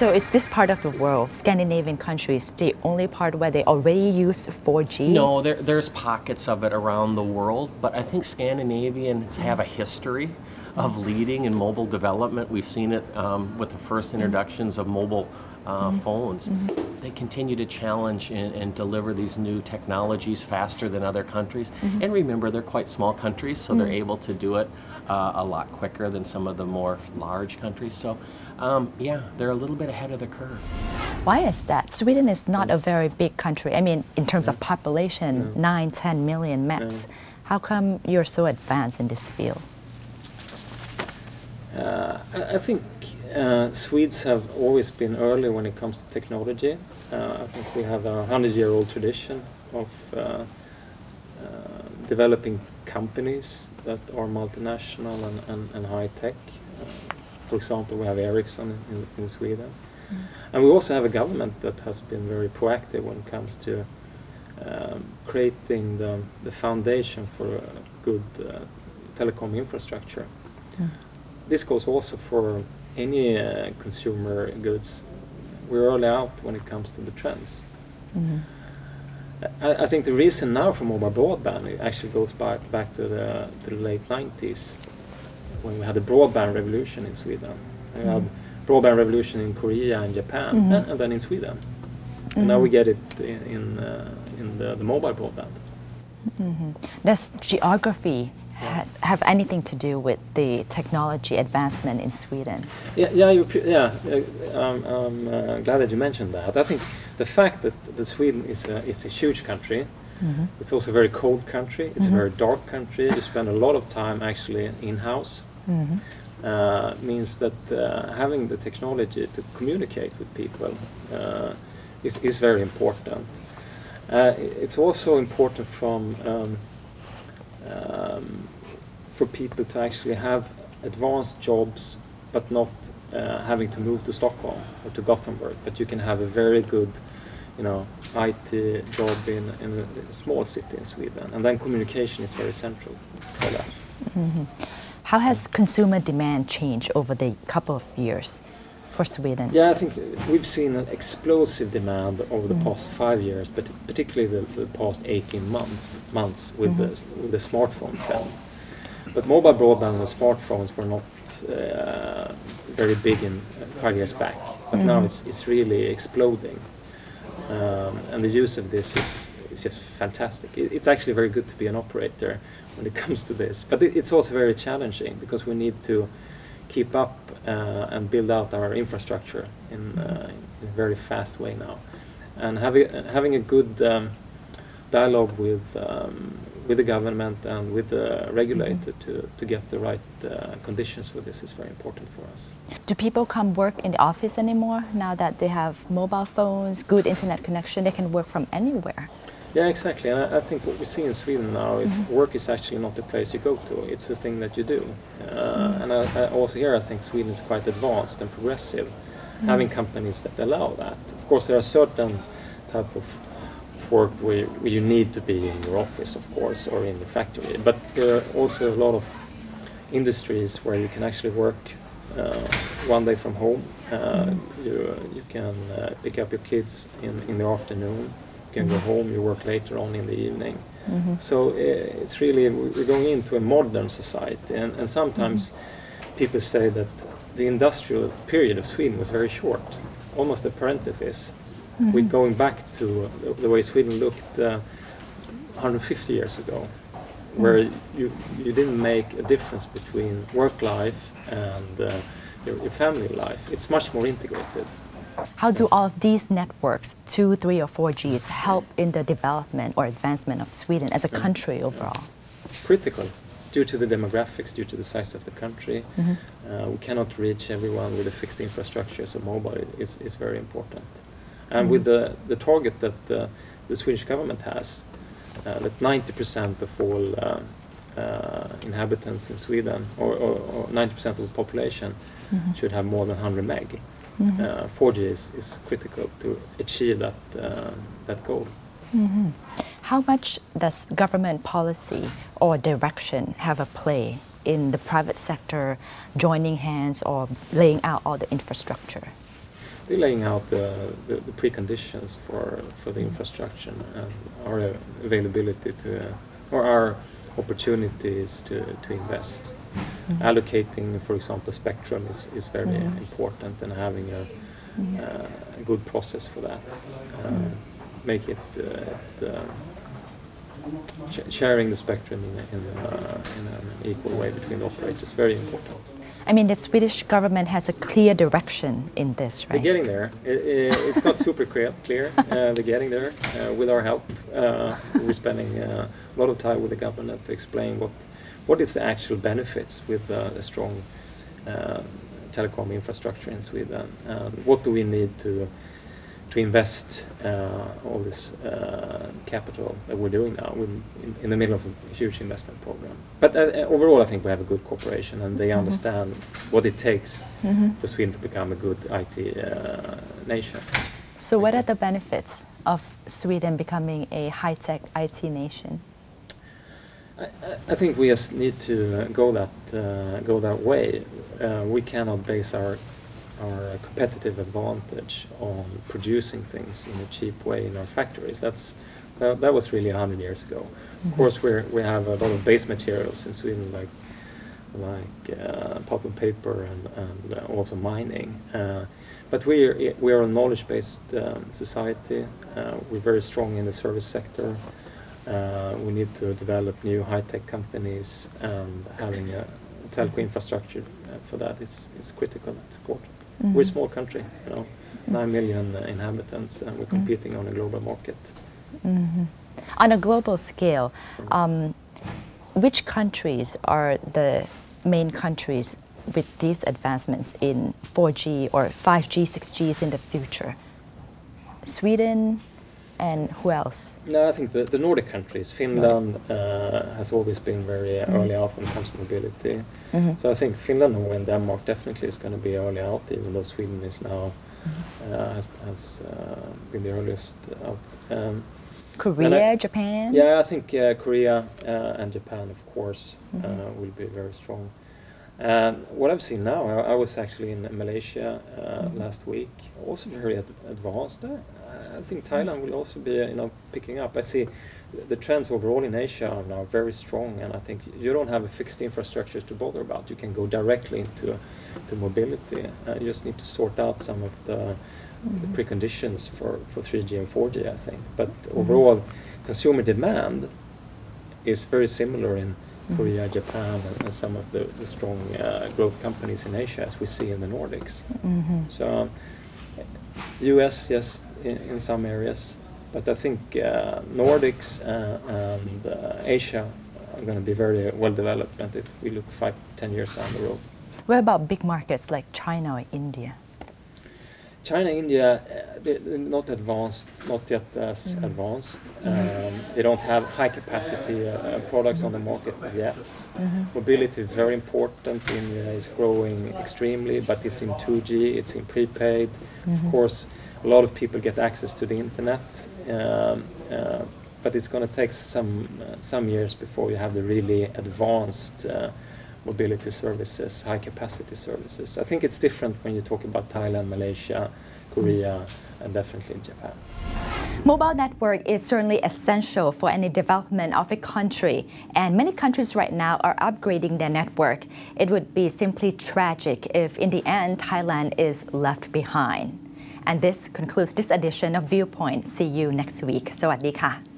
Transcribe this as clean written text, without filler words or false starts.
So is this part of the world, Scandinavian countries, the only part where they already use 4G? No, there's pockets of it around the world, but I think Scandinavians have a history of leading in mobile development. We've seen it with the first introductions of mobile phones. They continue to challenge and deliver these new technologies faster than other countries. And remember, they're quite small countries, so they're able to do it a lot quicker than some of the more large countries. So yeah, they're a little bit ahead of the curve. Why is that? Sweden is not a very big country. I mean, in terms of population, 9-10 million max. How come you're so advanced in this field? I think Swedes have always been early when it comes to technology. I think we have a 100-year-old tradition of developing companies that are multinational and high-tech. For example, we have Ericsson in Sweden. And we also have a government that has been very proactive when it comes to creating the foundation for a good telecom infrastructure. This goes also for any consumer goods. We're early out when it comes to the trends. I think the reason now for mobile broadband it actually goes back to the late 90s when we had the broadband revolution in Sweden. We had broadband revolution in Korea and Japan and then in Sweden. And now we get it in the mobile broadband. Does geography have anything to do with the technology advancement in Sweden? I'm glad that you mentioned that. I think the fact that Sweden is a huge country, it's also a very cold country, it's a very dark country, you spend a lot of time actually in-house, means that having the technology to communicate with people is very important. It's also important for people to actually have advanced jobs, but not having to move to Stockholm or to Gothenburg. But you can have a very good, IT job in a small city in Sweden, and then communication is very central for that. How has consumer demand changed over the couple of years for Sweden? Yeah, I think we've seen an explosive demand over the past 5 years, but particularly the past 18 months with the smartphone trend. But mobile broadband and smartphones were not very big in 5 years back, but now it's really exploding. And the use of this is just fantastic. It's actually very good to be an operator when it comes to this, but it's also very challenging because we need to keep up and build out our infrastructure in a very fast way now. And having a good dialogue with the government and with the regulator to get the right conditions for this is very important for us. Do people come work in the office anymore now that they have mobile phones, good internet connection, they can work from anywhere? Yeah, exactly. And I think what we see in Sweden now is work is actually not the place you go to, it's the thing that you do. And I also here I think Sweden is quite advanced and progressive, having companies that allow that. Of course, there are certain type of work where you need to be in your office, of course, or in the factory. But there are also a lot of industries where you can actually work one day from home. You can pick up your kids in the afternoon. You can go home, you work later on in the evening. So it's really, we're going into a modern society. And sometimes people say that the industrial period of Sweden was very short, almost a parenthesis. We're going back to the way Sweden looked 150 years ago, where you didn't make a difference between work life and your family life. It's much more integrated. How do all of these networks, 2, 3, or 4Gs, help in the development or advancement of Sweden as a country overall? Critical, due to the demographics, due to the size of the country. We cannot reach everyone with a fixed infrastructure, so mobile is very important. And with the target that the Swedish government has, that 90% of all inhabitants in Sweden, or 90% of the population, should have more than 100 meg. 4G is critical to achieve that goal. How much does government policy or direction have a play in the private sector joining hands or laying out all the infrastructure? they're laying out the preconditions for the infrastructure and our availability to, or our opportunities to invest. Allocating, for example, spectrum is very important, and having a good process for that. Make it sharing the spectrum in an equal way between the operators, very important. I mean, the Swedish government has a clear direction in this, right? They're getting there. It's not super clear. They're getting there with our help. We're spending a lot of time with the government to explain what is the actual benefits with a strong telecom infrastructure in Sweden. What do we need to invest all this capital that we're doing now in the middle of a huge investment program. But overall, I think we have a good cooperation, and they understand what it takes for Sweden to become a good IT nation. So what are the benefits of Sweden becoming a high-tech IT nation? I think we just need to go that way. We cannot base our competitive advantage on producing things in a cheap way in our factories. That was really 100 years ago. Of course, we have a lot of base materials in Sweden, like pulp and paper and also mining. But we are a knowledge-based society. We're very strong in the service sector. We need to develop new high-tech companies, and having a telco infrastructure for that is critical and important. We're a small country, 9 million inhabitants, and we're competing on a global market. On a global scale, which countries are the main countries with these advancements in 4G or 5G, 6Gs in the future? Sweden, and who else? No, I think the Nordic countries. Finland has always been very early out when it comes to mobility. So I think Finland, Norway, and Denmark definitely is going to be early out, even though Sweden is now has been the earliest out. Korea, Japan? Yeah, I think Korea and Japan, of course, will be very strong. What I've seen now, I was actually in Malaysia last week, also very advanced. I think Thailand will also be, picking up. I see the trends overall in Asia are now very strong, and I think you don't have a fixed infrastructure to bother about. You can go directly into mobility. You just need to sort out some of the preconditions for 3G and 4G, I think. But overall, consumer demand is very similar in Korea, Japan, and some of the strong growth companies in Asia, as we see in the Nordics. So US, yes, in some areas, but I think Nordics and Asia are going to be very well developed, and if we look 5-10 years down the road. What about big markets like China or India? China, India, they're not advanced, not yet as advanced. They don't have high capacity products on the market yet. Mobility is very important. India is growing extremely, but it's in 2G, it's in prepaid. Of course, a lot of people get access to the internet, but it's going to take some years before you have the really advanced mobility services, high capacity services. I think it's different when you talk about Thailand, Malaysia, Korea, and definitely Japan. Mobile network is certainly essential for any development of a country, and many countries right now are upgrading their network. It would be simply tragic if in the end Thailand is left behind. And this concludes this edition of Viewpoint. See you next week. สวัสดีค่ะ